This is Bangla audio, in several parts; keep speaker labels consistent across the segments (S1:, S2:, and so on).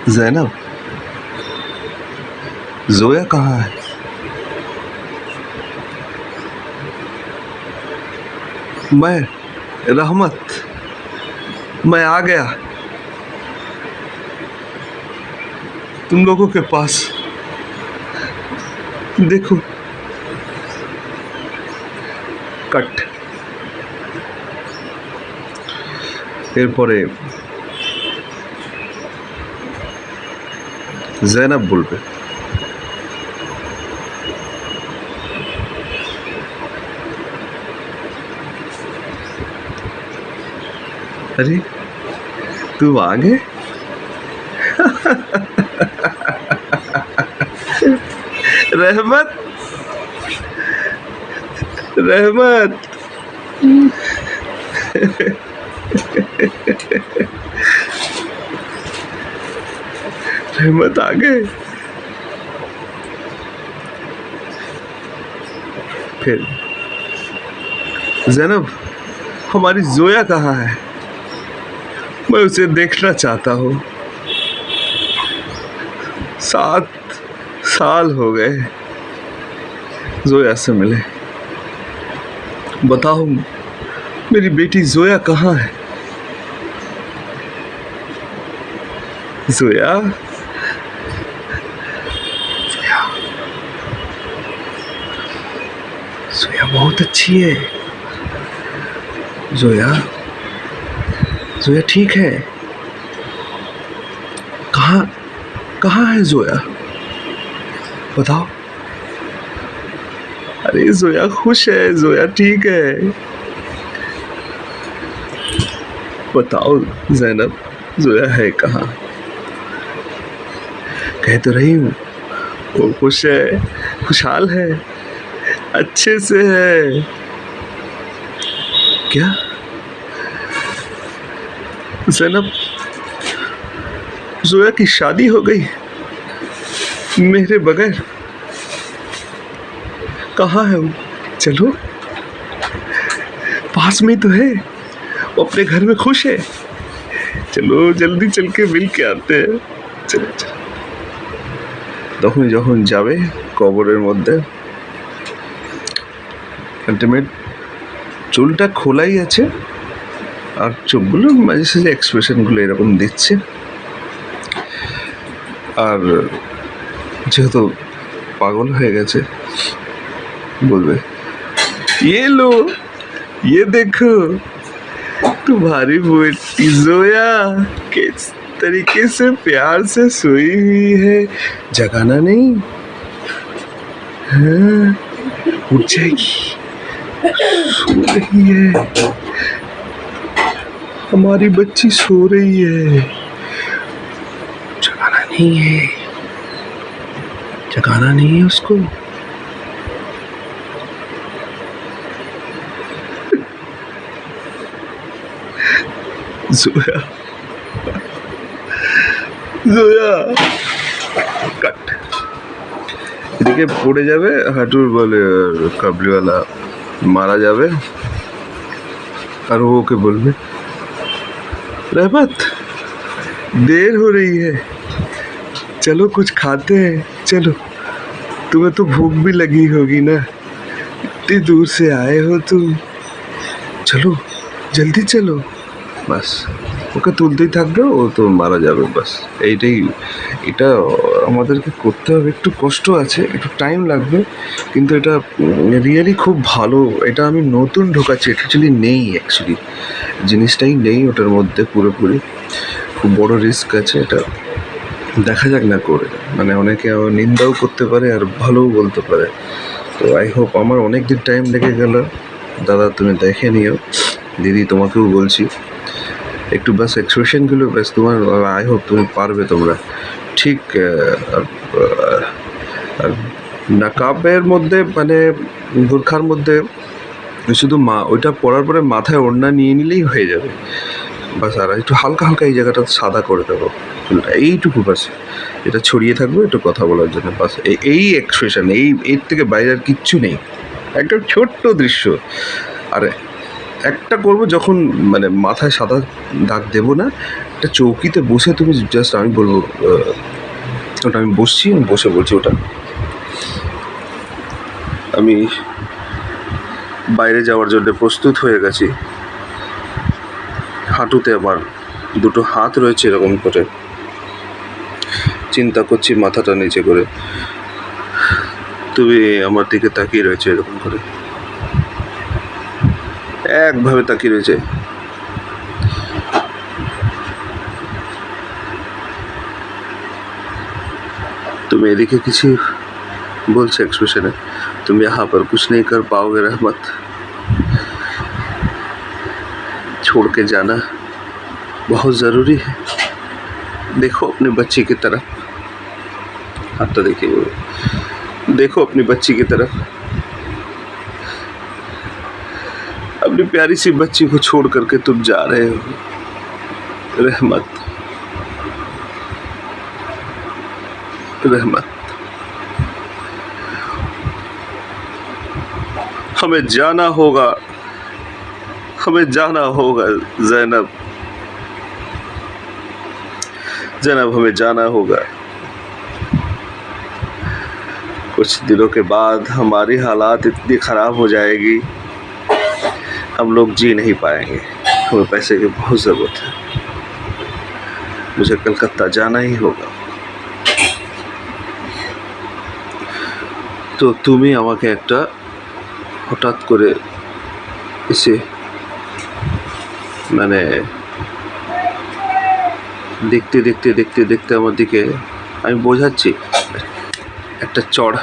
S1: जैनब, जोया कहाँ है? मैं रहमत, मैं आ गया तुम लोगों के पास। देखो, कट। এরপরে জैनब বলবে, अरे तुम आ गए? रहमत, रहमत, रहमत आ गए। फिर जैनब, हमारी जोया कहाँ है? मैं उसे देखना चाहता हूँ। 7 साल हो गए जोया से मिले। बताओ, मेरी बेटी जोया कहाँ है? जोया, जोया, जोया बहुत अच्छी है। जोया, जोया ठीक है। कहाँ कहाँ है जोया? बताओ। अरे जोया खुश है, जोया ठीक है। बताओ जैनब, जोया है कहाँ? कह तो रही हूँ, वो खुश है, खुशहाल है, अच्छे से है। क्या जैनब, जोया की शादी हो गई मेरे बगैर? कहाँ है वो? चलो, पास में तो है, वो अपने घर में खुश है। चलो जल्दी चल के मिल के आते हैं। चलो चलो। তখন যখন যাবে কবরের মধ্যে, আলটিমেট চুলটা খোলাই আছে আর চোখগুলো মাঝে সাঝে এক্সপ্রেশনগুলো এরকম দিচ্ছে। আর যেহেতু পাগল হয়ে গেছে, बोलबे, ये लो, ये देखो, तुम्हारी बेटी जोया किस तरीके से प्यार से सोई हुई है। जगाना नहीं, हाँ, उठ जाएगी, सो रही है, हमारी बच्ची सो रही है। जगाना नहीं है, जगाना नहीं है उसको। जोया, जोया, কাট। এদিকে পড়ে যাবে, হাঁটুর বলে কাবলিওয়ালা मारा যাবে। और वो के बोलबे, रहमत देर हो रही है, चलो कुछ खाते हैं। चलो, तुम्हें तो भूख भी लगी होगी ना, इतनी दूर से आए हो तुम, चलो जल्दी चलो। বাস, ওকে তুলতেই থাকবে, ও তো মারা যাবে। বাস এইটাই, এটা আমাদেরকে করতে হবে। একটু কষ্ট আছে, একটু টাইম লাগবে, কিন্তু এটা রিয়েলি খুব ভালো। এটা আমি নতুন ঢোকাচ্ছি, এটা অ্যাকচুয়ালি নেই, অ্যাকচুয়ালি জিনিসটাই নেই ওটার মধ্যে পুরোপুরি। খুব বড় রিস্ক আছে এটা, দেখা যাক না করে। মানে অনেকে নিন্দাও করতে পারে আর ভালোও বলতে পারে। তো আই হোপ, আমার অনেক দিন টাইম লেগে গেল দাদা, তুমি দেখে নিও। দিদি তোমাকেও বলছি, একটু ব্যাস এক্সপ্রেশনগুলো ব্যাস তোমার, আই হোপ তুমি পারবে তোমরা ঠিক। আর নাকাবের মধ্যে মানে বোরখার মধ্যে শুধু ওইটা পরার পরে মাথায় ওড়না নিয়ে নিলেই হয়ে যাবে। বাস, আর একটু হালকা হালকা এই জায়গাটা সাদা করে দেবো চুলটা, এইটুকু বাস। এটা ছড়িয়ে থাকবে একটু কথা বলার জন্য, বাস এই এক্সপ্রেশন, এর থেকে বাইরে আর কিচ্ছু নেই। একটা ছোট্ট দৃশ্য। আর একটা করবো, যখন মানে মাথায় সাদা দাগ দেবো না, একটা চৌকিতে বসে তুমি জাস্ট, আমি বলবো ওটা আমি বসছি, আমি বসে বলছি ওটা আমি বাইরে যাওয়ার জন্য প্রস্তুত হয়ে গেছি। হাঁটুতে আমার দুটো হাত রয়েছে এরকম করে, চিন্তা করছি মাথাটা নিচে করে, তুমি আমার দিকে তাকিয়ে রয়েছে এরকম করে, একভাবে তাকিয়ে রয়েছে। তুমি এদিকে কিছু बोलছে एक्सप्रेशन है, तुम यहाँ पर कुछ नहीं कर पाओगे रहमत, छोड़ के जाना बहुत ज़रूरी है, देखो अपने बच्ची की तरफ, हाथ देखिए, देखो अपनी बच्ची की तरफ, अपनी प्यारी सी बच्ची को छोड़ करके तुम जा रहे हो रहमत, रहमत, हमें जाना होगा, हमें जाना होगा ज़ैनब, ज़ैनब हमें जाना होगा, कुछ दिनों के बाद हमारी हालात इतनी ख़राब हो जाएगी, हम लोग जी नहीं पाएंगे, हमें पैसे की बहुत ज़रूरत है, मुझे कलकत्ता जाना ही होगा, तो तुम्हें আমাকে একটা হঠাৎ করে এসে মানে দেখতে দেখতে দেখতে দেখতে আমার দিকে, আমি বোঝাচ্ছি একটা চড়,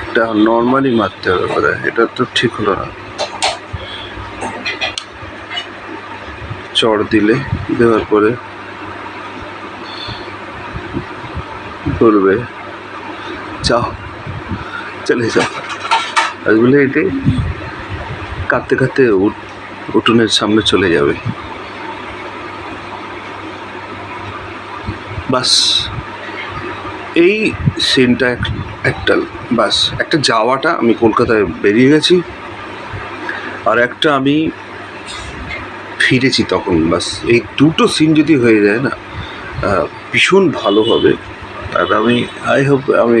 S1: এটা নর্মালি মারতে হবে বোধ হয়, এটা তো ঠিক হলো না, চড় দিলে, দেওয়ার পরে বলবে যাও চলে যাও, আজ বলে এটি কাঁদতে কাঁদতে উঠোনের সামনে চলে যাবে, বাস এই সিনটা একটা, বাস একটা যাওয়াটা, আমি কলকাতায় বেরিয়ে গেছি, আর একটা আমি ফিরেছি তখন, বাস এই দুটো সিন যদি হয়ে যায় না ভীষণ ভালো হবে। আর আমি আই হোপ, আমি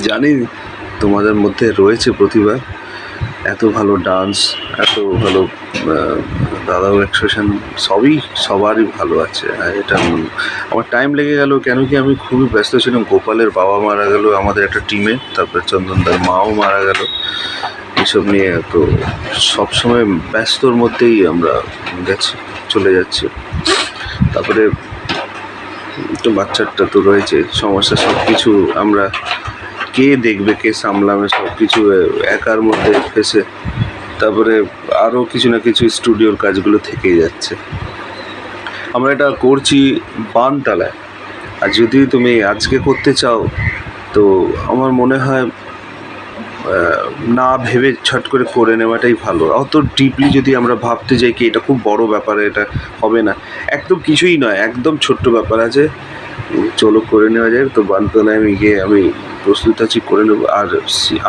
S1: জানি তোমাদের মধ্যে রয়েছে প্রতিভা, এত ভালো ডান্স, এত ভালো দাদাও এক্সপ্রেশন, সবারই ভালো আছে। এটা আমার টাইম লেগে গেল, কেন কি আমি খুবই ব্যস্ত ছিলাম, গোপালের বাবা মারা গেল আমাদের একটা টিমে, তারপরে চন্দনদার মাও মারা গেল, এসব নিয়ে তো সবসময় ব্যস্তর মধ্যেই আমরা চলে যাচ্ছি। তারপরে তো বাচ্চাটা তো রয়েছে সমস্যা, সব কিছু আমরা কে দেখবে, কে সামলাবে, সব কিছু একার মধ্যে ফেসে, তারপরে আরও কিছু না কিছু স্টুডিওর কাজগুলো থেকেই যাচ্ছে। আমরা এটা করছি বানতলায়, আর যদি তুমি আজকে করতে চাও তো আমার মনে হয় না ভেবে ছট করে নেওয়াটাই ভালো। অত ডিপলি যদি আমরা ভাবতে যাই কি এটা খুব বড় ব্যাপার, এটা হবে না, একদম কিছুই নয়, একদম ছোট্ট ব্যাপার আছে, চলো করে নেওয়া যায়। তো বানতলায় আমি প্রস্তুত আছি, করে নেবো। আর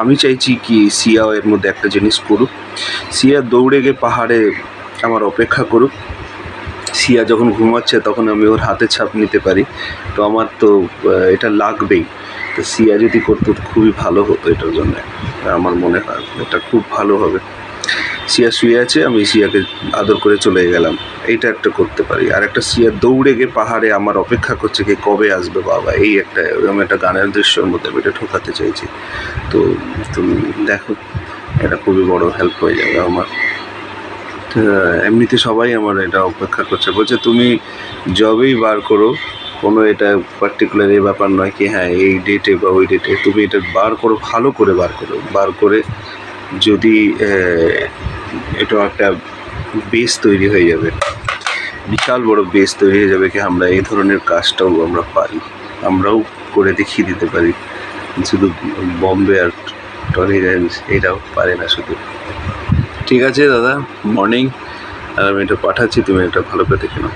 S1: আমি চাইছি কি সিয়াও এর মধ্যে একটা জিনিস করুক, সিয়া দৌড়ে গিয়ে পাহাড়ে আমার অপেক্ষা করুক, সিয়া যখন ঘুমাচ্ছে তখন আমি ওর হাতে ছাপ নিতে পারি, তো আমার তো এটা লাগবেই। তো সিয়া যদি করতো খুবই ভালো হতো, এটার জন্য আমার মনে হয় এটা খুব ভালো হবে। সিয়া শুয়ে আছে, আমি সিয়াকে আদর করে চলে গেলাম, এইটা একটা করতে পারি। আর একটা সিয়া দৌড়ে গিয়ে পাহাড়ে আমার অপেক্ষা করছে কি কবে আসবে বাবা, এই একটা এরকম একটা গানের দৃশ্যের মধ্যে আমি এটা ঢোকাতে চাইছি। তো তুমি দেখো, এটা খুবই বড় হেল্প হয়ে যাবে আমার। এমনিতে সবাই আমার এটা অপেক্ষা করছে, বলছে তুমি জবেই বার করো, কোনো এটা পার্টিকুলার এই ব্যাপার নয় কি হ্যাঁ এই ডেটে বা ওই ডেটে, তুমি এটা বার করো, ভালো করে বার করে যদি এটা একটা বেস তৈরি হয়ে যাবে, বিশাল বড় বেস তৈরি হয়ে যাবে কি আমরা এই ধরনের কাজটাও আমরা পারি, আমরাও করে দেখিয়ে দিতে পারি। শুধু বম্বে আর টনি রেঞ্জ এটাও পারে না শুধু। ঠিক আছে দাদা, মর্নিং, আর আমি এটা পাঠাচ্ছি, তুমি এটা ভালো করে দেখে নাও।